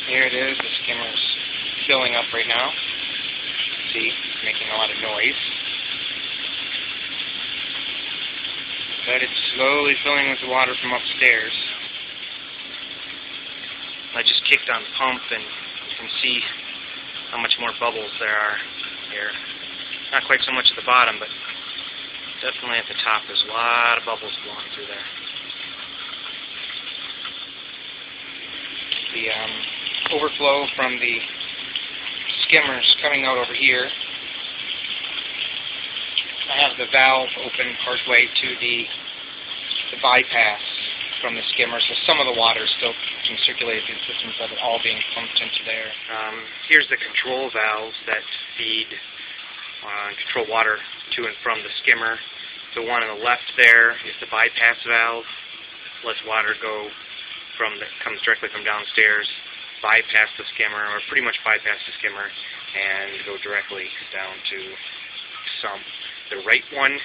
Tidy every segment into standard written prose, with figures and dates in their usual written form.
Here it is. The skimmer's filling up right now. See, it's making a lot of noise. But it's slowly filling with the water from upstairs. I just kicked on the pump and you can see how much more bubbles there are here. Not quite so much at the bottom, but definitely at the top. There's a lot of bubbles blowing through there. The overflow from the skimmer's coming out over here. I have the valve open partway to the bypass from the skimmer, so some of the water still can circulate through the system without it all being pumped into there. Here's the control valves that feed control water to and from the skimmer. The one on the left there is the bypass valve. Lets water go comes directly from downstairs, bypass the skimmer, or pretty much bypass the skimmer, and go directly down to sump. The right one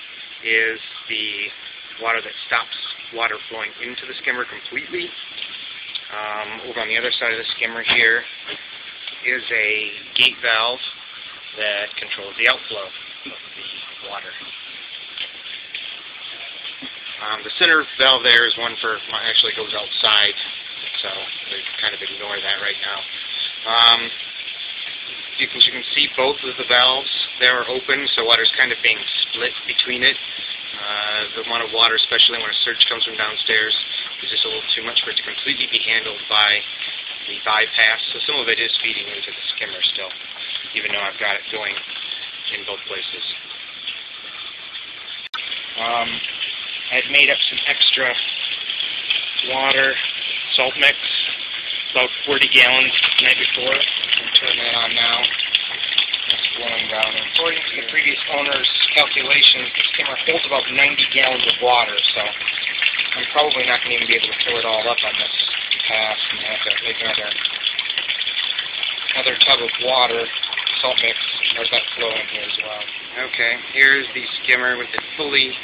is the water that stops water flowing into the skimmer completely. Over on the other side of the skimmer here is a gate valve that controls the outflow of the water. The center valve there is one for, actually goes outside, so we kind of ignore that right now. You can see both of the valves there are open, so water's kind of being split between it. The amount of water, especially when a surge comes from downstairs, is just a little too much for it to completely be handled by the bypass, so some of it is feeding into the skimmer still, even though I've got it going in both places. I had made up some extra water, salt mix, about 40 gallons the night before. I'm turning that on now. It's flowing down. And according to the previous owner's calculations, the skimmer holds about 90 gallons of water, so I'm probably not going to even be able to fill it all up on this pass. I'm going to have to make another tub of water, salt mix, let that flow in here as well. Okay, here's the skimmer with it fully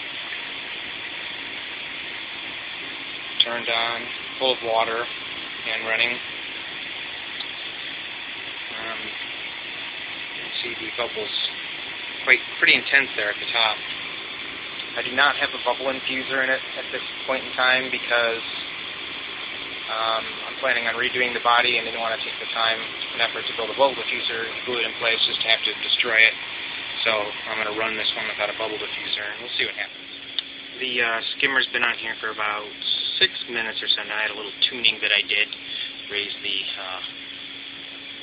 turned on, full of water and running. You can see the bubbles pretty intense there at the top. I do not have a bubble infuser in it at this point in time because I'm planning on redoing the body and didn't want to take the time and effort to build a bubble diffuser and glue it in place just to have to destroy it. So I'm going to run this one without a bubble diffuser and we'll see what happens. The skimmer's been on here for about 6 minutes or so now. I had a little tuning that I did, raise the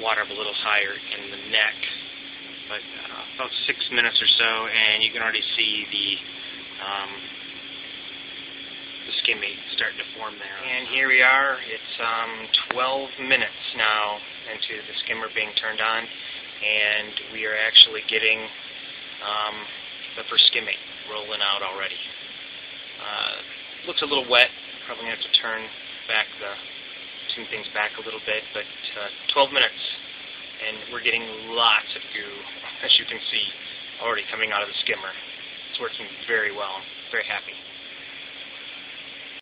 water up a little higher in the neck, but about 6 minutes or so, and you can already see the skimmate starting to form there. And here we are. It's 12 minutes now into the skimmer being turned on, and we are actually getting the first skimmate rolling out already. Looks a little wet. Probably going to have to tune things back a little bit, but 12 minutes, and we're getting lots of goo, as you can see, already coming out of the skimmer. It's working very well. I'm very happy.